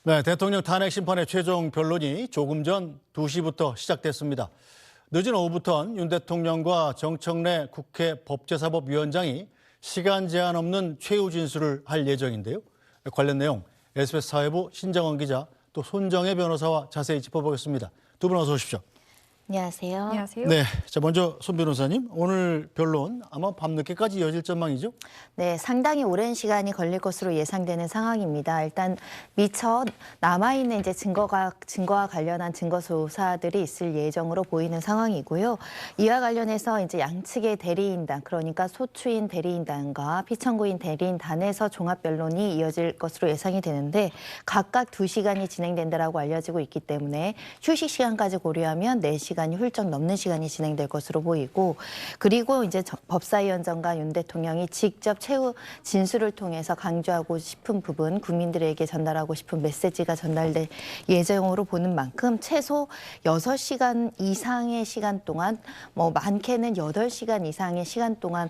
네, 대통령 탄핵 심판의 최종 변론이 조금 전 2시부터 시작됐습니다. 늦은 오후부터는 윤 대통령과 정청래 국회 법제사법위원장이 시간 제한 없는 최후 진술을 할 예정인데요. 관련 내용 SBS 사회부 신정원 기자 또 손정혜 변호사와 자세히 짚어보겠습니다. 두 분 어서 오십시오. 안녕하세요. 안녕하세요. 네, 자 먼저 손 변호사님, 오늘 변론 아마 밤늦게까지 이어질 전망이죠? 네, 상당히 오랜 시간이 걸릴 것으로 예상되는 상황입니다. 일단 미처 남아있는 이제 증거와 관련한 증거 조사들이 있을 예정으로 보이는 상황이고요. 이와 관련해서 이제 양측의 대리인단, 그러니까 소추인 대리인단과 피청구인 대리인단에서 종합 변론이 이어질 것으로 예상이 되는데 각각 2시간이 진행된다라고 알려지고 있기 때문에 휴식 시간까지 고려하면 4시간이 훌쩍 넘는 시간이 진행될 것으로 보이고, 그리고 이제 법사위원장과 윤 대통령이 직접 최후 진술을 통해서 강조하고 싶은 부분, 국민들에게 전달하고 싶은 메시지가 전달될 예정으로 보는 만큼 최소 6시간 이상의 시간 동안, 많게는 8시간 이상의 시간 동안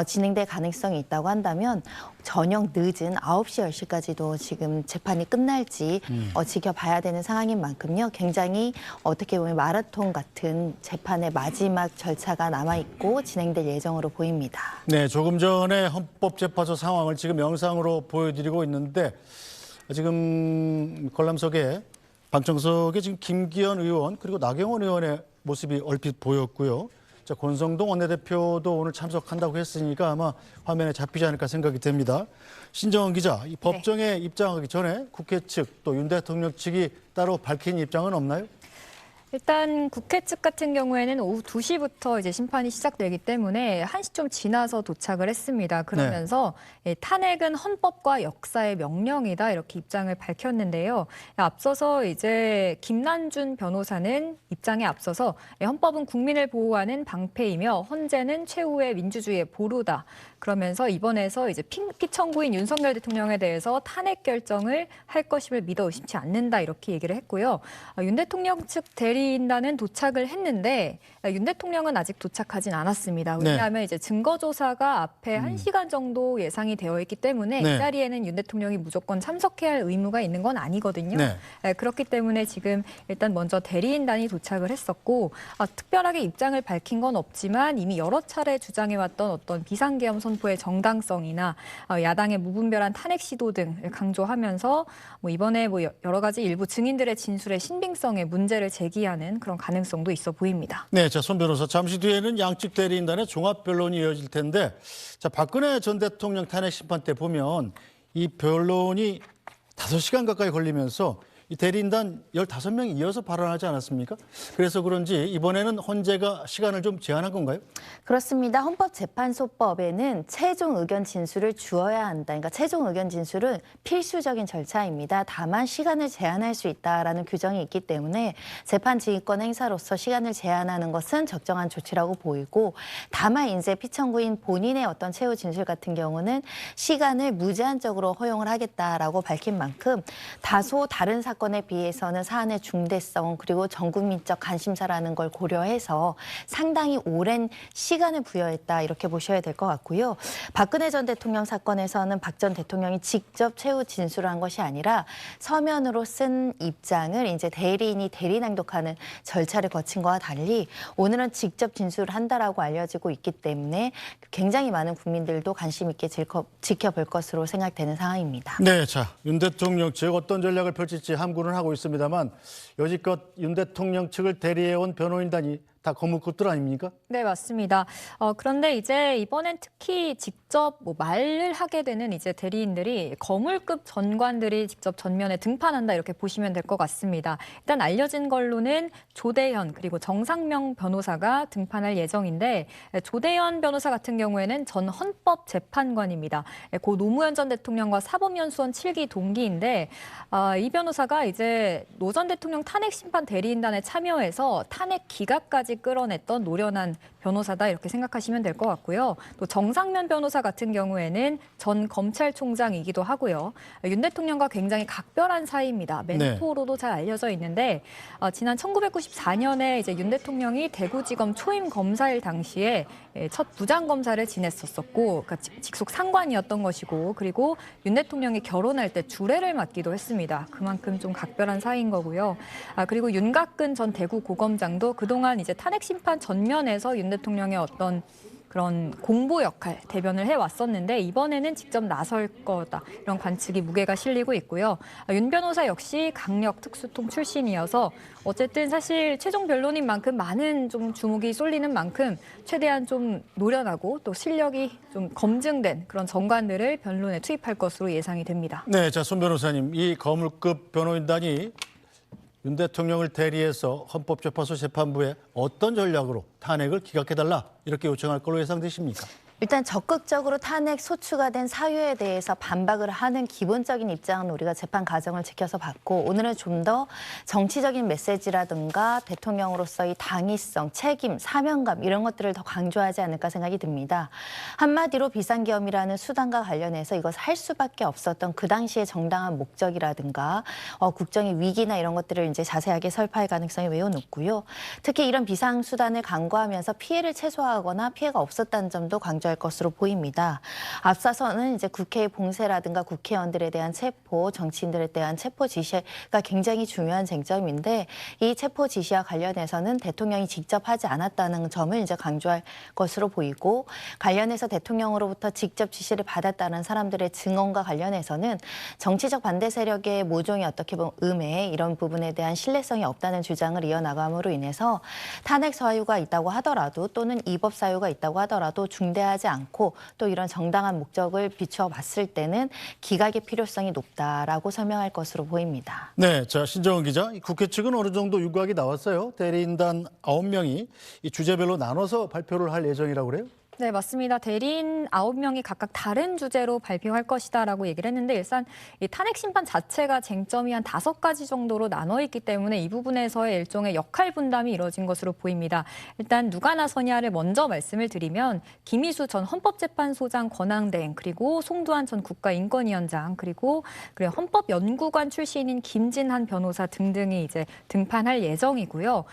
진행될 가능성이 있다고 한다면 저녁 늦은 9시, 10시까지도 지금 재판이 끝날지 지켜봐야 되는 상황인 만큼요. 굉장히 어떻게 보면 마라톤 같은 재판의 마지막 절차가 남아있고 진행될 예정으로 보입니다. 네, 조금 전에 헌법재판소 상황을 지금 영상으로 보여드리고 있는데 지금 관람석에 방청석에 지금 김기현 의원 그리고 나경원 의원의 모습이 얼핏 보였고요. 자, 권성동 원내대표도 오늘 참석한다고 했으니까 아마 화면에 잡히지 않을까 생각이 됩니다. 신정원 기자, 이 법정에 입장하기 전에 국회 측 또 윤 대통령 측이 따로 밝힌 입장은 없나요? 일단 국회 측 같은 경우에는 오후 2시부터 이제 심판이 시작되기 때문에 1시 좀 지나서 도착을 했습니다. 그러면서 탄핵은 헌법과 역사의 명령이다 이렇게 입장을 밝혔는데요. 앞서서 이제 김난준 변호사는 입장에 앞서서 헌법은 국민을 보호하는 방패이며 헌재는 최후의 민주주의의 보루다. 그러면서 이번에서 이제 피청구인 윤석열 대통령에 대해서 탄핵 결정을 할 것임을 믿어 의심치 않는다 이렇게 얘기를 했고요. 윤 대통령 측 대리인단은 도착을 했는데 윤 대통령은 아직 도착하진 않았습니다. 왜냐하면 이제 증거 조사가 앞에 1시간 정도 예상이 되어 있기 때문에 이 자리에는 윤 대통령이 무조건 참석해야 할 의무가 있는 건 아니거든요. 그렇기 때문에 지금 일단 먼저 대리인단이 도착을 했었고 특별하게 입장을 밝힌 건 없지만 이미 여러 차례 주장해왔던 어떤 비상계엄 선포의 정당성이나 야당의 무분별한 탄핵 시도 등을 강조하면서 이번에 여러 가지 일부 증인들의 진술의 신빙성에 문제를 제기하는 그런 가능성도 있어 보입니다. 네, 자, 손 변호사, 잠시 뒤에는 양측 대리인단의 종합 변론이 이어질 텐데, 자, 박근혜 전 대통령 탄핵 심판 때 보면 이 변론이 5시간 가까이 걸리면서 이 대리인단 15명이 이어서 발언하지 않았습니까? 그래서 그런지 이번에는 헌재가 시간을 좀 제한한 건가요? 그렇습니다. 헌법재판소법에는 최종 의견 진술을 주어야 한다. 그러니까 최종 의견 진술은 필수적인 절차입니다. 다만 시간을 제한할 수 있다라는 규정이 있기 때문에 재판 지휘권 행사로서 시간을 제한하는 것은 적정한 조치라고 보이고, 다만 이제 피청구인 본인의 어떤 최후 진술 같은 경우는 시간을 무제한적으로 허용을 하겠다라고 밝힌 만큼 다소 다른 사건에 비해서는 사안의 중대성 그리고 전국민적 관심사라는 걸 고려해서 상당히 오랜 시간을 부여했다 이렇게 보셔야 될 것 같고요. 박근혜 전 대통령 사건에서는 박 전 대통령이 직접 최후 진술을 한 것이 아니라 서면으로 쓴 입장을 이제 대리인이 대리 낭독하는 절차를 거친 거와 달리 오늘은 직접 진술을 한다라고 알려지고 있기 때문에 굉장히 많은 국민들도 관심 있게 지켜볼 것으로 생각되는 상황입니다. 네, 자, 윤 대통령 측 어떤 전략을 펼칠지 함구는 하고 있습니다만 여지껏 윤 대통령 측을 대리해온 변호인단이 다 거물급들 아닙니까? 네, 맞습니다. 그런데 이제 이번엔 특히 직접 말을 하게 되는 이제 대리인들이 거물급 전관들이 직접 전면에 등판한다 이렇게 보시면 될 것 같습니다. 일단 알려진 걸로는 조대현 그리고 정상명 변호사가 등판할 예정인데, 조대현 변호사 같은 경우에는 전 헌법재판관입니다. 고 노무현 전 대통령과 사법연수원 7기 동기인데 이 변호사가 이제 노 전 대통령 탄핵 심판 대리인단에 참여해서 탄핵 기각까지 끌어냈던 노련한 변호사다 이렇게 생각하시면 될 것 같고요. 또 정상면 변호사 같은 경우에는 전 검찰총장이기도 하고요. 윤 대통령과 굉장히 각별한 사이입니다. 멘토로도 잘 알려져 있는데 지난 1994년에 이제 윤 대통령이 대구지검 초임 검사일 당시에 첫 부장 검사를 지냈었었고, 그러니까 직속 상관이었던 것이고, 그리고 윤 대통령이 결혼할 때 주례를 맡기도 했습니다. 그만큼 좀 각별한 사이인 거고요. 그리고 윤곽근 전 대구 고검장도 그동안 이제 탄핵 심판 전면에서 윤 대통령의 어떤 그런 공보 역할, 대변을 해왔었는데 이번에는 직접 나설 거다. 이런 관측이 무게가 실리고 있고요. 윤 변호사 역시 강력 특수통 출신이어서 어쨌든 사실 최종 변론인만큼 많은 좀 주목이 쏠리는 만큼 최대한 좀 노련하고 또 실력이 좀 검증된 그런 정관들을 변론에 투입할 것으로 예상이 됩니다. 네, 자, 손 변호사님, 이 거물급 변호인단이 윤 대통령을 대리해서 헌법재판소 재판부에 어떤 전략으로 탄핵을 기각해달라 이렇게 요청할 걸로 예상되십니까? 일단 적극적으로 탄핵 소추가 된 사유에 대해서 반박을 하는 기본적인 입장은 우리가 재판 과정을 지켜서 봤고, 오늘은 좀 더 정치적인 메시지라든가 대통령으로서의 당위성, 책임, 사명감 이런 것들을 더 강조하지 않을까 생각이 듭니다. 한마디로 비상계엄이라는 수단과 관련해서 이것을 할 수밖에 없었던 그 당시의 정당한 목적이라든가 국정의 위기나 이런 것들을 이제 자세하게 설파할 가능성이 매우 높고요. 특히 이런 비상수단을 강구하면서 피해를 최소화하거나 피해가 없었다는 점도 강조할 것으로 보입니다. 앞서서는 이제 국회의 봉쇄라든가 국회의원들에 대한 체포, 정치인들에 대한 체포 지시가 굉장히 중요한 쟁점인데, 이 체포 지시와 관련해서는 대통령이 직접 하지 않았다는 점을 이제 강조할 것으로 보이고, 관련해서 대통령으로부터 직접 지시를 받았다는 사람들의 증언과 관련해서는 정치적 반대 세력의 모종이 어떻게 보면 음해 이런 부분에 대한 신뢰성이 없다는 주장을 이어나감으로 인해서 탄핵 사유가 있다고 하더라도 또는 이법 사유가 있다고 하더라도 중대하지 않고 또 이런 정당한 목적을 비추어 봤을 때는 기각의 필요성이 높다라고 설명할 것으로 보입니다. 네, 자, 신정은 기자, 국회 측은 어느 정도 유곽이 나왔어요. 대리인단 9명이 이 주제별로 나눠서 발표를 할 예정이라고 그래요? 네, 맞습니다. 대리인 9명이 각각 다른 주제로 발표할 것이다라고 얘기를 했는데, 일단 이 탄핵 심판 자체가 쟁점이 한 5가지 정도로 나눠 있기 때문에 이 부분에서의 일종의 역할 분담이 이루어진 것으로 보입니다. 일단 누가 나서냐를 먼저 말씀을 드리면, 김희수 전 헌법재판소장 권한대행, 그리고 송두환 전 국가인권위원장, 그리고 헌법연구관 출신인 김진한 변호사 등등이 이제 등판할 예정이고요.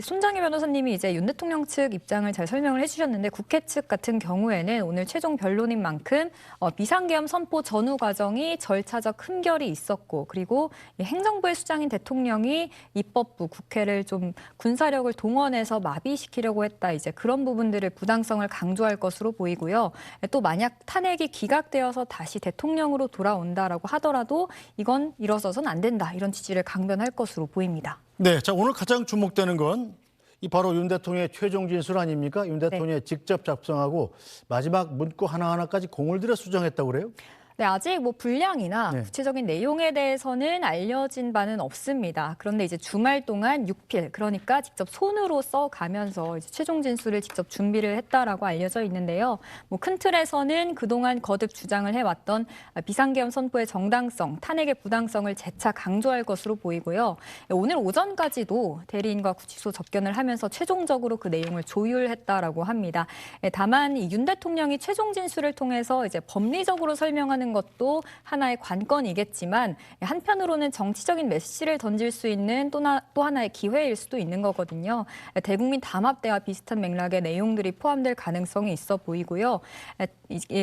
손정희 변호사님이 이제 윤 대통령 측 입장을 잘 설명을 해주셨는데, 국회 측 같은 경우에는 오늘 최종 변론인 만큼 비상계엄 선포 전후 과정이 절차적 흠결이 있었고, 그리고 행정부의 수장인 대통령이 입법부, 국회를 좀 군사력을 동원해서 마비시키려고 했다. 이제 그런 부분들을 부당성을 강조할 것으로 보이고요. 또 만약 탄핵이 기각되어서 다시 대통령으로 돌아온다라고 하더라도 이건 일어서서는 안 된다. 이런 취지를 강변할 것으로 보입니다. 네, 자, 오늘 가장 주목되는 건 이 바로 윤 대통령의 최종 진술 아닙니까? 윤 대통령이 직접 작성하고 마지막 문구 하나하나까지 공을 들여 수정했다고 그래요? 네, 아직 분량이나 구체적인 내용에 대해서는 알려진 바는 없습니다. 그런데 이제 주말 동안 6필, 그러니까 직접 손으로 써가면서 이제 최종 진술을 직접 준비를 했다라고 알려져 있는데요. 큰 틀에서는 그동안 거듭 주장을 해왔던 비상계엄 선포의 정당성, 탄핵의 부당성을 재차 강조할 것으로 보이고요. 오늘 오전까지도 대리인과 구치소 접견을 하면서 최종적으로 그 내용을 조율했다라고 합니다. 다만 윤 대통령이 최종 진술을 통해서 이제 법리적으로 설명하는 것도 하나의 관건이겠지만, 한편으로는 정치적인 메시지를 던질 수 있는 또 하나의 기회일 수도 있는 거거든요. 대국민 담합대와 비슷한 맥락의 내용들이 포함될 가능성이 있어 보이고요.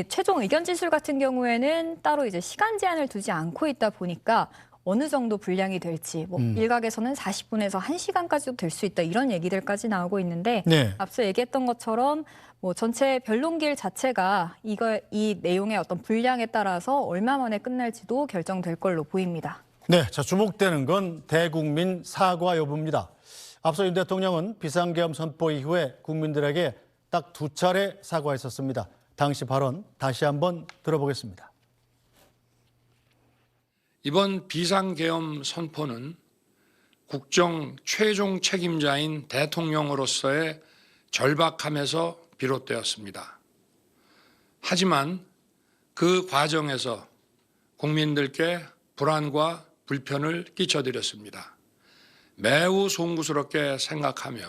최종 의견 진술 같은 경우에는 따로 이제 시간 제한을 두지 않고 있다 보니까 어느 정도 분량이 될지, 일각에서는 40분에서 1시간까지도 될 수 있다, 이런 얘기들까지 나오고 있는데, 앞서 얘기했던 것처럼 전체 변론길 자체가 이 내용의 어떤 분량에 따라서 얼마 만에 끝날지도 결정될 걸로 보입니다. 네, 자, 주목되는 건 대국민 사과 여부입니다. 앞서 윤 대통령은 비상계엄 선포 이후에 국민들에게 딱 2차례 사과했었습니다. 당시 발언 다시 한번 들어보겠습니다. 이번 비상계엄 선포는 국정 최종 책임자인 대통령으로서의 절박함에서 비롯되었습니다. 하지만 그 과정에서 국민들께 불안과 불편을 끼쳐드렸습니다. 매우 송구스럽게 생각하며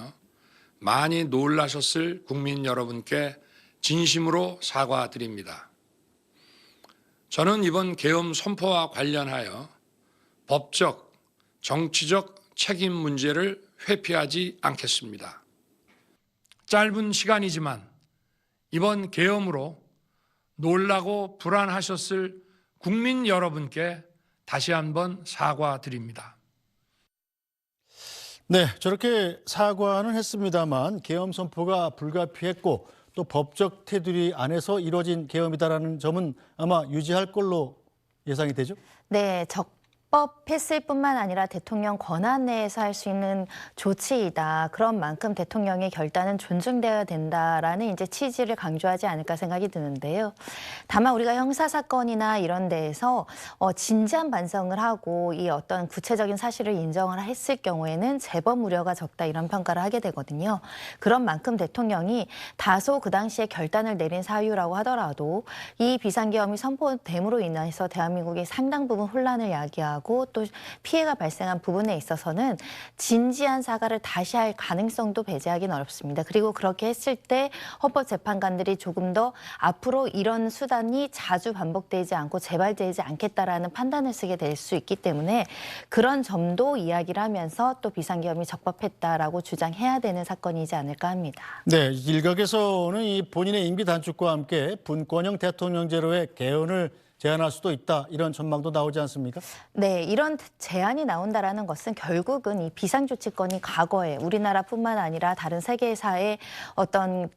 많이 놀라셨을 국민 여러분께 진심으로 사과드립니다. 저는 이번 계엄 선포와 관련하여 법적, 정치적 책임 문제를 회피하지 않겠습니다. 짧은 시간이지만 이번 계엄으로 놀라고 불안하셨을 국민 여러분께 다시 한번 사과드립니다. 네, 저렇게 사과는 했습니다만 계엄 선포가 불가피했고 또 법적 테두리 안에서 이루어진 계엄이다라는 점은 아마 유지할 걸로 예상이 되죠? 네, 적법했을 뿐만 아니라 대통령 권한 내에서 할 수 있는 조치이다. 그런 만큼 대통령의 결단은 존중되어야 된다라는 이제 취지를 강조하지 않을까 생각이 드는데요. 다만 우리가 형사 사건이나 이런 데에서 진지한 반성을 하고 이 어떤 구체적인 사실을 인정을 했을 경우에는 제법 우려가 적다 이런 평가를 하게 되거든요. 그런 만큼 대통령이 다소 그 당시에 결단을 내린 사유라고 하더라도 이 비상계엄이 선포됨으로 인해서 대한민국이 상당 부분 혼란을 야기하고 또 피해가 발생한 부분에 있어서는 진지한 사과를 다시 할 가능성도 배제하기는 어렵습니다. 그리고 그렇게 했을 때 헌법재판관들이 조금 더 앞으로 이런 수단이 자주 반복되지 않고 재발되지 않겠다라는 판단을 쓰게 될 수 있기 때문에 그런 점도 이야기를 하면서 또 비상계엄이 적법했다라고 주장해야 되는 사건이지 않을까 합니다. 네, 일각에서는 이 본인의 임기 단축과 함께 분권형 대통령제로의 개헌을 제안할 수도 있다 이런 전망도 나오지 않습니까? 네, 이런 제안이 나온다라는 것은 결국은 이 비상조치권이 과거에 우리나라뿐만 아니라 다른 세계사의 어떤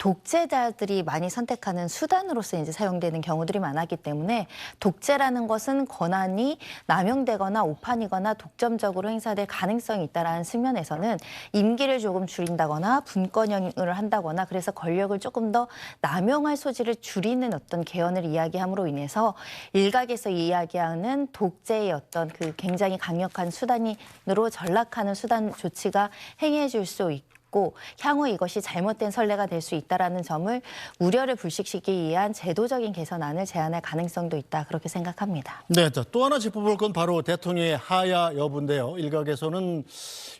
독재자들이 많이 선택하는 수단으로서 이제 사용되는 경우들이 많았기 때문에 독재라는 것은 권한이 남용되거나 오판이거나 독점적으로 행사될 가능성이 있다라는 측면에서는 임기를 조금 줄인다거나 분권형을 한다거나 그래서 권력을 조금 더 남용할 소지를 줄이는 어떤 개헌을 이야기함으로 인해서 일각에서 이야기하는 독재의 어떤 그 굉장히 강력한 수단으로 전락하는 수단 조치가 행해질 수 있고 향후 이것이 잘못된 선례가 될 수 있다라는 점을 우려를 불식시키기 위한 제도적인 개선안을 제안할 가능성도 있다 그렇게 생각합니다. 네, 또 하나 짚어볼 건 바로 대통령의 하야 여부인데요. 일각에서는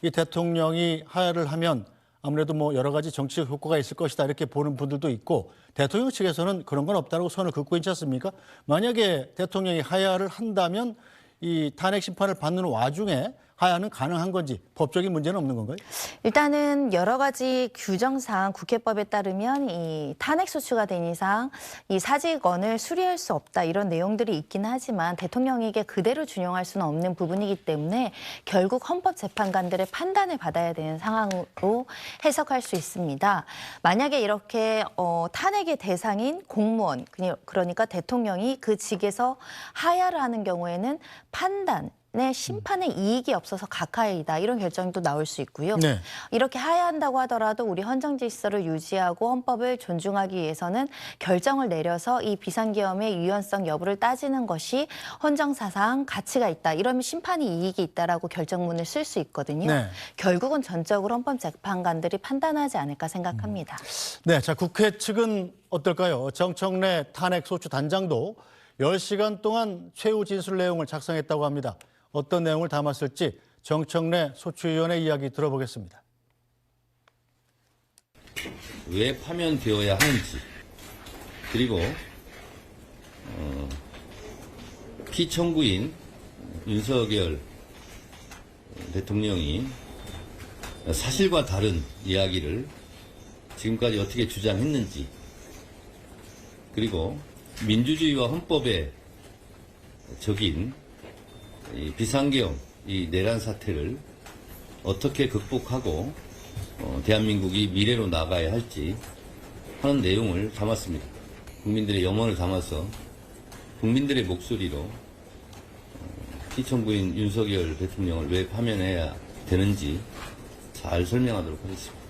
이 대통령이 하야를 하면 아무래도 뭐 여러 가지 정치적 효과가 있을 것이다 이렇게 보는 분들도 있고 대통령 측에서는 그런 건 없다고 선을 긋고 있지 않습니까? 만약에 대통령이 하야를 한다면 이 탄핵 심판을 받는 와중에 하야는 가능한 건지 법적인 문제는 없는 건가요? 일단은 여러 가지 규정상 국회법에 따르면 이 탄핵 소추가 된 이상 이 사직원을 수리할 수 없다 이런 내용들이 있긴 하지만 대통령에게 그대로 준용할 수는 없는 부분이기 때문에 결국 헌법재판관들의 판단을 받아야 되는 상황으로 해석할 수 있습니다. 만약에 이렇게 탄핵의 대상인 공무원 그러니까 대통령이 그 직에서 하야를 하는 경우에는 판단의 심판에 이익이 없어서 각하이다 이런 결정도 나올 수 있고요. 네. 이렇게 이렇게 하야한다고 하더라도 우리 헌정 질서를 유지하고 헌법을 존중하기 위해서는 결정을 내려서 이 비상계엄의 유연성 여부를 따지는 것이 헌정사상 가치가 있다. 이러면 심판이 이익이 있다라고 결정문을 쓸 수 있거든요. 네. 결국은 전적으로 헌법재판관들이 판단하지 않을까 생각합니다. 네, 자 국회 측은 어떨까요? 정청래 탄핵 소추 단장도 10시간 동안 최후 진술 내용을 작성했다고 합니다. 어떤 내용을 담았을지 정청래 소추위원회 이야기 들어보겠습니다. 왜 파면되어야 하는지 그리고 피청구인 윤석열 대통령이 사실과 다른 이야기를 지금까지 어떻게 주장했는지 그리고 민주주의와 헌법에 적인 이 비상계엄, 이 내란 사태를 어떻게 극복하고 대한민국이 미래로 나가야 할지 하는 내용을 담았습니다. 국민들의 염원을 담아서 국민들의 목소리로 피청구인 윤석열 대통령을 왜 파면해야 되는지 잘 설명하도록 하겠습니다.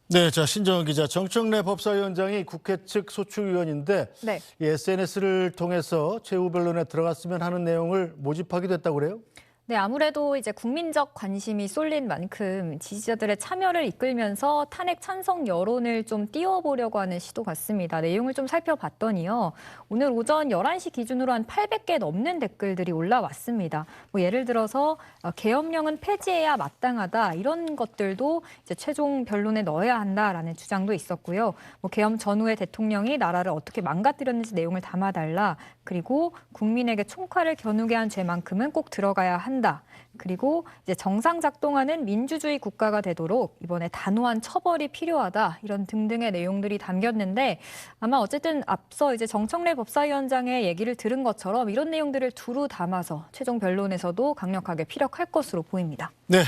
네, 자 신정은 기자, 정청래 법사위원장이 국회 측 소추위원인데 네. 이 SNS를 통해서 최후 변론에 들어갔으면 하는 내용을 모집하기도 했다고 그래요? 네, 아무래도 이제 국민적 관심이 쏠린 만큼 지지자들의 참여를 이끌면서 탄핵 찬성 여론을 좀 띄워보려고 하는 시도 같습니다. 내용을 좀 살펴봤더니요. 오늘 오전 11시 기준으로 한 800개 넘는 댓글들이 올라왔습니다. 뭐 예를 들어서 계엄령은 폐지해야 마땅하다 이런 것들도 이제 최종 변론에 넣어야 한다라는 주장도 있었고요. 뭐 계엄 전후에 대통령이 나라를 어떻게 망가뜨렸는지 내용을 담아달라. 그리고 국민에게 총칼을 겨누게 한 죄만큼은 꼭 들어가야 한다. 그리고 이제 정상 작동하는 민주주의 국가가 되도록 이번에 단호한 처벌이 필요하다. 이런 등등의 내용들이 담겼는데 아마 어쨌든 앞서 이제 정청래 법사위원장의 얘기를 들은 것처럼 이런 내용들을 두루 담아서 최종 변론에서도 강력하게 피력할 것으로 보입니다. 네.